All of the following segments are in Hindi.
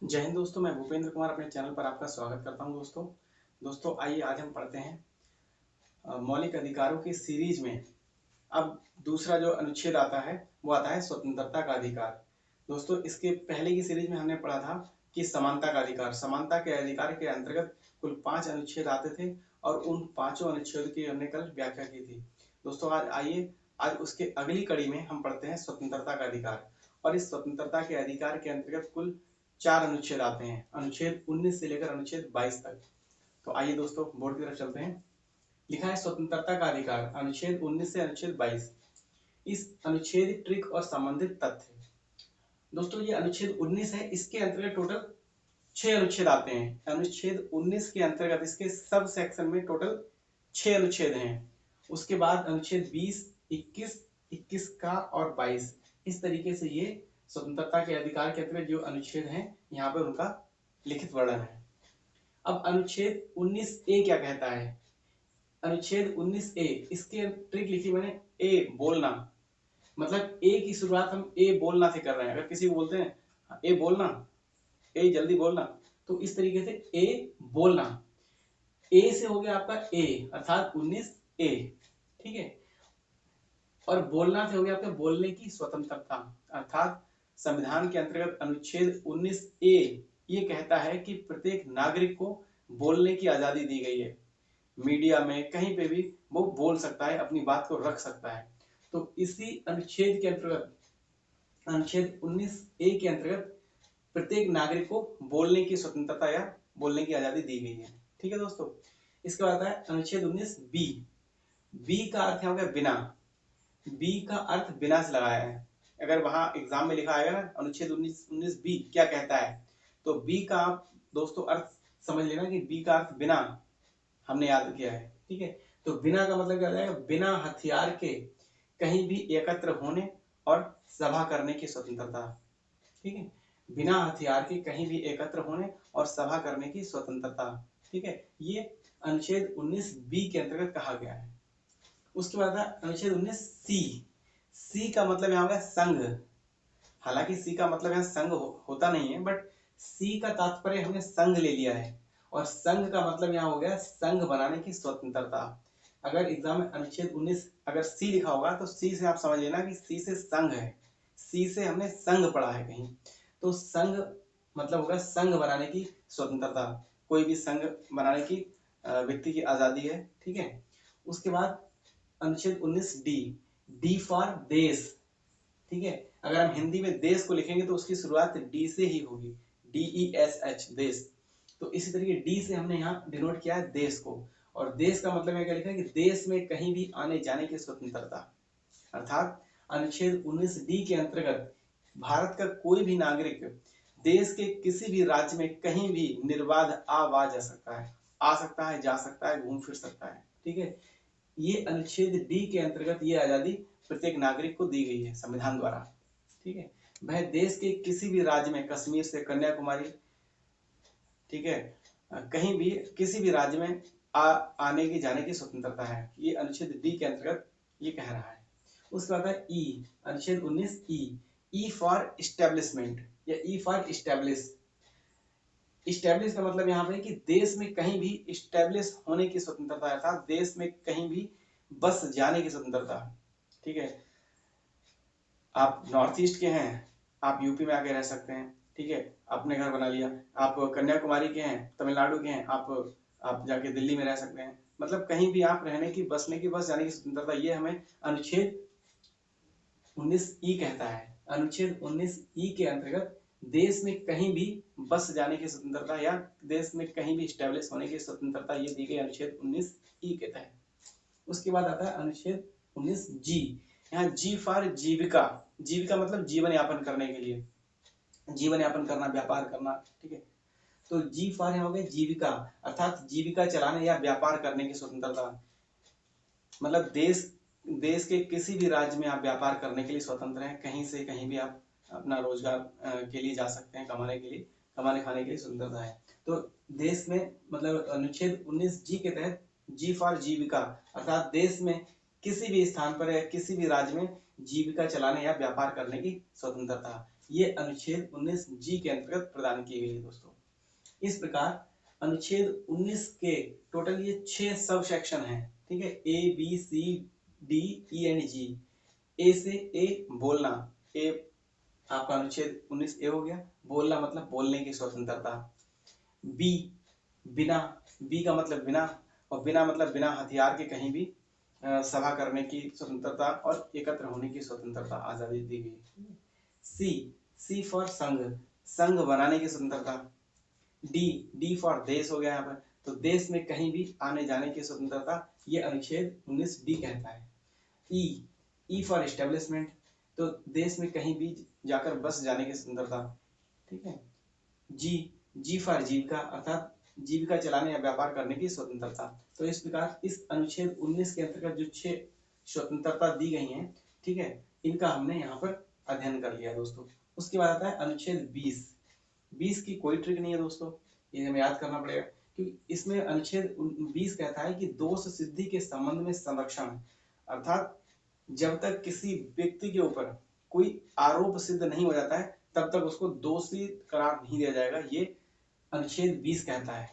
जय हिंद दोस्तों, मैं भूपेंद्र कुमार अपने चैनल पर आपका स्वागत करता हूं। दोस्तों आइए आज हम पढ़ते हैं मौलिक अधिकारों की सीरीज में। अब दूसरा जो अनुच्छेद आता है वो आता है स्वतंत्रता का अधिकार। दोस्तों इसके पहले की सीरीज में हमने पढ़ा था कि समानता का अधिकार। समानता के अधिकार के अंतर्गत कुल 5 अनुच्छेद आते थे और उन पांचों अनुच्छेद की हमने कल व्याख्या की थी। दोस्तों आज उसके अगली कड़ी में हम पढ़ते हैं स्वतंत्रता का अधिकार। और इस स्वतंत्रता के अधिकार के अंतर्गत कुल 4 अनुच्छेद आते हैं, अनुच्छेद 19 से लेकर अनुच्छेद 22 तक। तो आइए दोस्तों बोर्ड की तरफ चलते हैं। लिखा है स्वतंत्रता का अधिकार, अनुच्छेद 19 से अनुच्छेद 22। इस अनुच्छेद ट्रिक और संबंधित तथ्य। दोस्तों ये अनुच्छेद 19 है, इसके अंतर्गत टोटल 6 अनुच्छेद आते हैं। अनुच्छेद 19 के अंतर्गत इसके सब सेक्शन में टोटल 6 अनुच्छेद हैं। उसके बाद अनुच्छेद 20, 21, 21 का और 22, इस तरीके से ये स्वतंत्रता के अधिकार के अंतर्गत जो अनुच्छेद हैं यहाँ पर उनका लिखित वर्णन है। अब अनुच्छेद 19A क्या कहता है? अनुच्छेद 19A, इसके ट्रिक लिखी मैंने, ए बोलना। मतलब ए की शुरुआत हम ए बोलना से कर रहे हैं। अगर किसी को बोलते हैं ए बोलना, ए जल्दी बोलना, तो इस तरीके से ए बोलना। ए से हो गया आपका ए अर्थात 19A, ठीक है। और बोलना से हो गया आपका बोलने की स्वतंत्रता, अर्थात संविधान के अंतर्गत अनुच्छेद 19A ये कहता है कि प्रत्येक नागरिक को बोलने की आजादी दी गई है। मीडिया में कहीं पे भी वो बोल सकता है, अपनी बात को रख सकता है। तो इसी अनुच्छेद के अंतर्गत, अनुच्छेद 19A के अंतर्गत प्रत्येक नागरिक को बोलने की स्वतंत्रता या बोलने की आजादी दी गई है, ठीक है दोस्तों। इसके बाद है अनुच्छेद 19B। बी का अर्थ है बिना। बी का अर्थ बिना से लगाया है। अगर वहां एग्जाम में लिखा आएगा ना अनुच्छेद 19B क्या कहता है, तो बी का आप दोस्तों अर्थ समझ लेना कि बी का अर्थ बिना हमने याद किया है, ठीक है। तो बिना का मतलब क्या हो जाएगा? बिना हथियार के कहीं भी एकत्र होने और सभा करने की स्वतंत्रता, ठीक है। बिना हथियार के कहीं भी एकत्र होने और सभा करने की स्वतंत्रता, ठीक है। ये अनुच्छेद 19B के अंतर्गत कहा गया है। उसके बाद अनुच्छेद 19C। सी का मतलब यहाँ होगा संघ। हालांकि सी का मतलब यहाँ संघ होता नहीं है, बट सी का तात्पर्य हमने संघ ले लिया है। और संघ का मतलब यहाँ हो गया संघ बनाने की स्वतंत्रता। अगर एग्जाम में अनुच्छेद 19 अगर सी लिखा होगा तो सी से आप समझ लेना कि सी से संघ है। सी से हमने संघ पढ़ा है कहीं, तो संघ मतलब होगा संघ बनाने की स्वतंत्रता। कोई भी संघ बनाने की व्यक्ति की आजादी है, ठीक है। उसके बाद अनुच्छेद 19D। डी फॉर देश, ठीक है। अगर हम हिंदी में देश को लिखेंगे तो उसकी शुरुआत डी से ही होगी, DESH देश। तो इसी तरीके डी से हमने यहाँ डिनोट किया है देश को। और देश का मतलब क्या लिखा है कि देश में कहीं भी आने जाने की स्वतंत्रता, अर्थात अनुच्छेद 19D के अंतर्गत भारत का कोई भी नागरिक देश के किसी भी राज्य में कहीं भी निर्बाध जा सकता है, आ सकता है, जा सकता है, घूम फिर सकता है, ठीक है। ये अनुच्छेद डी के अंतर्गत ये आजादी प्रत्येक नागरिक को दी गई है संविधान द्वारा, ठीक है। वह देश के किसी भी राज्य में, कश्मीर से कन्याकुमारी, ठीक है, कहीं भी किसी भी राज्य में आने की जाने की स्वतंत्रता है, ये अनुच्छेद डी के अंतर्गत ये कह रहा है। उसके बाद है ई, अनुच्छेद 19E। ई फॉर इस्टेब्लिशमेंट या ई फॉर इस्टेब्लिश। इस्टेब्लिश का मतलब यहाँ पे कि देश में कहीं भी इस्टेब्लिश होने की स्वतंत्रता है, अर्थात देश में कहीं भी बस जाने की स्वतंत्रता, ठीक है। आप नॉर्थ ईस्ट के हैं, आप यूपी में आके रह सकते हैं, ठीक है, आपने घर बना लिया। आप कन्याकुमारी के हैं, तमिलनाडु के हैं, आप जाके दिल्ली में रह सकते हैं। मतलब कहीं भी आप रहने की, बसने की, बस जाने की स्वतंत्रता, ये हमें अनुच्छेद 19E कहता है। अनुच्छेद 19E के अंतर्गत देश में कहीं भी बस जाने की स्वतंत्रता या देश में कहीं भी स्टैब्लिश होने की स्वतंत्रता ये दी गई अनुच्छेद 19E के तहत। उसके बाद आता है अनुच्छेद 19G। यहाँ जी फॉर जीविका। जीविका मतलब जीवन यापन करने के लिए, जीवन यापन करना, व्यापार करना, ठीक है। तो जी फॉर यहाँ हो गया जीविका, अर्थात जीविका चलाने या व्यापार करने की स्वतंत्रता। मतलब देश के किसी भी राज्य में आप व्यापार करने के लिए स्वतंत्र हैं, कहीं से कहीं भी आप अपना रोजगार के लिए जा सकते हैं, कमाने के लिए, कमाने खाने के लिए स्वतंत्रता है। तो देश में मतलब अनुच्छेद 19G के तहत जी फॉर जीविका, अर्थात देश में किसी भी स्थान पर या किसी भी राज्य में जीविका चलाने या व्यापार करने की स्वतंत्रता। ये अनुच्छेद 19 जी के अंतर्गत प्रदान की गई है दोस्तों। इस प्रकार अनुच्छेद 19 के टोटल ये 6 सब सेक्शन हैं, ठीक है, A B C D E and G. A से ए बोलना, ए आपका अनुच्छेद 19 ए हो गया। बोलना मतलब बोलने की स्वतंत्रता। बी बिना, बी का मतलब बिना, और बिना मतलब बिना हथियार के कहीं भी सभा करने की स्वतंत्रता और एकत्र होने की स्वतंत्रता, आजादी दी गई। सी, सी फॉर संघ, संघ बनाने की स्वतंत्रता। डी, डी फॉर देश हो गया यहाँ पर, तो देश में कहीं भी आने जाने की स्वतंत्रता, ये अनुच्छेद 19 डी कहता है। ई, ई फॉर एस्टेब्लिशमेंट, तो देश में कहीं भी जाकर बस जाने की स्वतंत्रता, ठीक है। जी, जी फॉर जीविका, अर्थात जीविका चलाने या व्यापार करने की स्वतंत्रता। तो इस प्रकार इस अनुच्छेद 19 के अंतर्गत जो 6 स्वतंत्रता दी गई हैं, ठीक है, इनका हमने यहाँ पर अध्ययन कर लिया दोस्तों। उसके बाद आता है अनुच्छेद 20। 20 की कोई ट्रिक नहीं है दोस्तों, ये हमें याद करना पड़ेगा, क्योंकि इसमें अनुच्छेद 20 कहता है कि दोष सिद्धि के संबंध में संरक्षण, अर्थात जब तक किसी व्यक्ति के ऊपर कोई आरोप सिद्ध नहीं हो जाता है तब तक उसको दोषी करार नहीं दिया जाएगा, ये अनुच्छेद 20 कहता है,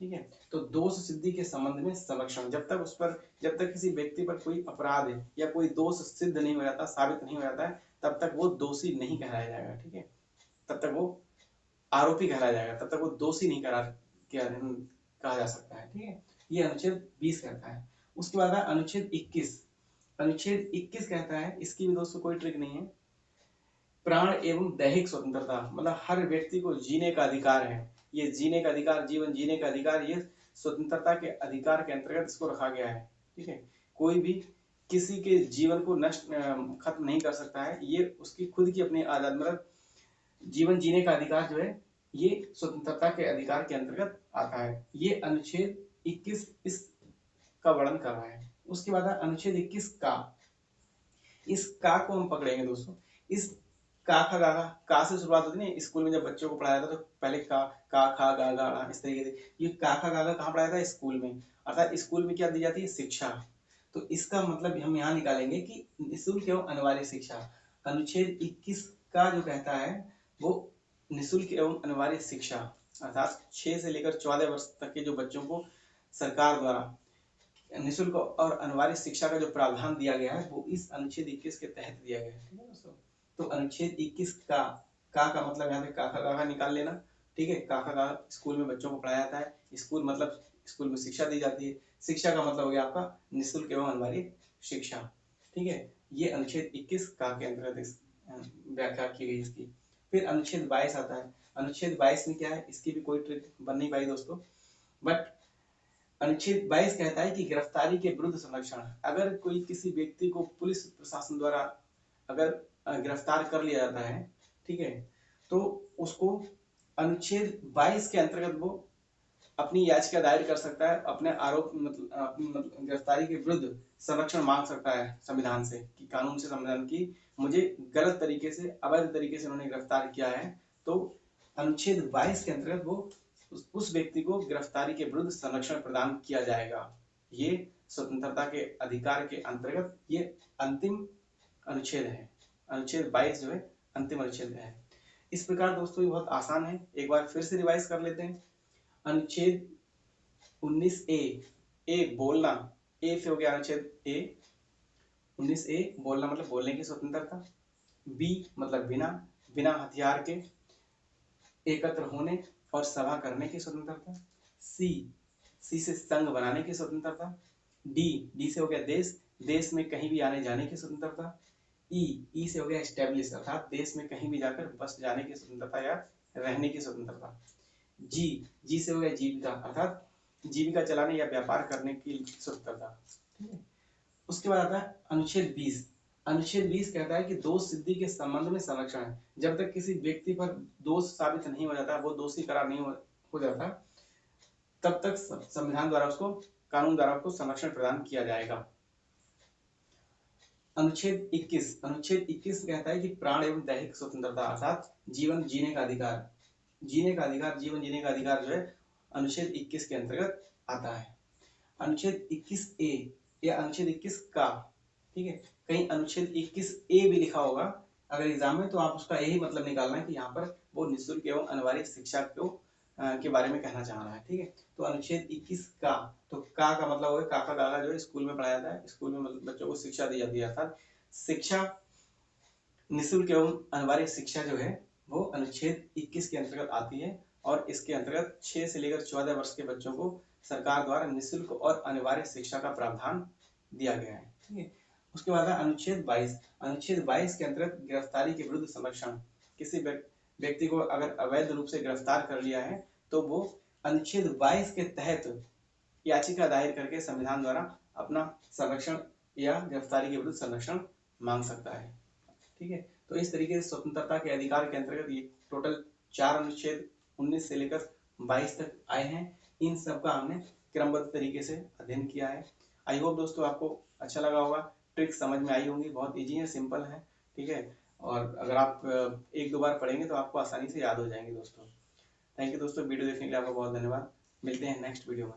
ठीक है। तो दोष सिद्धि के संबंध में संरक्षण, जब तक किसी व्यक्ति पर कोई अपराध है या कोई दोष सिद्ध नहीं हो जाता, साबित नहीं हो जाता है, तब तक वो दोषी नहीं कहलाया जाएगा, ठीक है। तब तक वो आरोपी कहलाया जाएगा, तब तक वो दोषी नहीं कहा जा सकता है, ठीक है। ये अनुच्छेद 20 कहता है। उसके बाद है अनुच्छेद 21। अनुच्छेद 21 कहता है, इसकी भी दोस्तों कोई ट्रिक नहीं है, प्राण एवं दैहिक स्वतंत्रता, मतलब हर व्यक्ति को जीने का अधिकार है। ये जीने का अधिकार, जीवन जीने का अधिकार, ये स्वतंत्रता के अधिकार के अंतर्गत इसको रखा गया है, ठीक है। कोई भी किसी के जीवन को नष्ट खत्म नहीं कर सकता है, ये उसकी खुद की अपनी आजाद, मतलब जीवन जीने का अधिकार जो है ये स्वतंत्रता के अधिकार के अंतर्गत आता है। ये अनुच्छेद 21 इसका वर्णन कर रहा है। उसके बाद अनुच्छेद 21 का, इस का को हम पकड़ेंगे दोस्तों। इस का खा गा का से शुरुआत होती है, स्कूल में जब बच्चों को पढ़ाया जाता तो पहले का खा गा गा इस तरीके से। ये का खा गा गा कहाँ पढ़ाया था? स्कूल में। अर्थात स्कूल में क्या दी जाती है? शिक्षा। तो इसका मतलब हम यहाँ निकालेंगे कि निःशुल्क एवं अनिवार्य शिक्षा। अनुच्छेद 21 का जो कहता है वो निःशुल्क एवं अनिवार्य शिक्षा, अर्थात 6 से लेकर 14 वर्ष तक के जो बच्चों को सरकार द्वारा निःशुल्क और अनिवार्य शिक्षा का जो प्रावधान दिया गया है वो इस अनुच्छेद 21 के तहत दिया गया है, ठीक है दोस्तों। तो अनुच्छेद 21 का मतलब यहाँ पे का निकाल लेना, ठीक है। का स्कूल में बच्चों को पढ़ाया जाता है, स्कूल मतलब स्कूल में शिक्षा दी जाती है, शिक्षा का मतलब हो गया आपका निःशुल्क एवं अनिवार्य शिक्षा, ठीक है। ये अनुच्छेद 21 का के अंतर्गत व्याख्या की गई इसकी। फिर अनुच्छेद 22 आता है। अनुच्छेद 22 में क्या है, इसकी भी कोई ट्रिक बन नहीं पाई दोस्तों, बट अनुच्छेद 22 कहता है कि गिरफ्तारी के विरुद्ध संरक्षण। अगर कोई किसी व्यक्ति को पुलिस प्रशासन द्वारा अगर गिरफ्तार कर लिया जाता है, ठीक है, तो उसको अनुच्छेद 22 के अंतर्गत वो अपनी याचिका दायर कर सकता है, अपने आरोप मतलब गिरफ्तारी के विरुद्ध संरक्षण मांग सकता है संविधान से, कि कानून से, संविधान की मुझे गलत तरीके से, अवैध तरीके से उन्होंने गिरफ्तार किया है, तो अनुच्छेद 22 के अंतर्गत वो उस व्यक्ति को गिरफ्तारी के विरुद्ध संरक्षण प्रदान किया जाएगा। ये स्वतंत्रता के अधिकार के अंतर्गत ये अंतिम अनुच्छेद है। अनुच्छेद 22 जो है अंतिम अनुच्छेद है। इस प्रकार दोस्तों ये बहुत आसान है, एक बार फिर से रिवाइज कर लेते हैं। अनुच्छेद 19 ए बोलना, ए से हो गया अनुच्छेद ए 19 ए बोलना मतलब बोलने की स्वतंत्रता। बी मतलब बिना, बिना हथियार के एकत्र होने और सभा करने की स्वतंत्रता। सी, सी से संघ बनाने की स्वतंत्रता। डी, डी से हो गया देश, देश में कहीं भी आने जाने की स्वतंत्रता। ई, ई से हो गया एस्टेब्लिश, अर्थात देश में कहीं भी जाकर बस जाने की स्वतंत्रता या रहने की स्वतंत्रता। जी, जी से हो गया जीविका, अर्थात जीविका चलाने या व्यापार करने की स्वतंत्रता, ठीक है। उसके बाद आता है अनुच्छेद 20। अनुच्छेद 20 कहता है कि दोष सिद्धि के संबंध में संरक्षण है। जब तक किसी व्यक्ति पर दोष साबित नहीं हो जाता, वो दोषी करार नहीं हो जाता, तब तक संविधान द्वारा उसको, कानून द्वारा उसको संरक्षण प्रदान किया जाएगा। अनुच्छेद 21, अनुच्छेद 21 कहता है कि प्राण एवं दैहिक स्वतंत्रता, अर्थात जीवन जीने का अधिकार, जीने का अधिकार, जीवन जीने का अधिकार जो है अनुच्छेद 21 के अंतर्गत आता है। अनुच्छेद 21 ए या अनुच्छेद 21 का, ठीक है, कहीं अनुच्छेद 21 ए भी लिखा होगा, अगर एग्जाम में, तो आप उसका यही मतलब निकालना है कि यहाँ पर वो निःशुल्क एवं अनिवार्य शिक्षा को के बारे में कहना चाह रहा है। ठीक है, तो अनुच्छेद 21 का, तो का मतलब हो काका काका जो है स्कूल में पढ़ाया जाता है, स्कूल में मतलब बच्चों को शिक्षा दी जाती है, अर्थात शिक्षा निःशुल्क एवं अनिवार्य शिक्षा जो है वो अनुच्छेद 21 के अंतर्गत आती है, और इसके अंतर्गत 6 से लेकर 14 वर्ष के बच्चों को सरकार द्वारा निःशुल्क और अनिवार्य शिक्षा का प्रावधान दिया गया है। ठीक है, उसके बाद है अनुच्छेद 22। अनुच्छेद 22 के अंतर्गत गिरफ्तारी के विरुद्ध संरक्षण। किसी व्यक्ति को अगर अवैध रूप से गिरफ्तार कर लिया है तो वो अनुच्छेद 22 के तहत याचिका दायर करके संविधान द्वारा अपना संरक्षण या गिरफ्तारी के विरुद्ध संरक्षण मांग सकता है। ठीक है, तो इस तरीके से स्वतंत्रता के अधिकार के अंतर्गत ये टोटल 4 अनुच्छेद 19 से लेकर 22 तक आए हैं। इन सब का हमने क्रमबद्ध तरीके से अध्ययन किया है। आई होप दोस्तों आपको अच्छा लगा होगा, ट्रिक्स समझ में आई होंगी, बहुत इजी है, सिंपल है। ठीक है, और अगर आप एक दो बार पढ़ेंगे तो आपको आसानी से याद हो जाएंगे दोस्तों। थैंक यू दोस्तों, वीडियो देखने के लिए आपका बहुत धन्यवाद। मिलते हैं नेक्स्ट वीडियो में।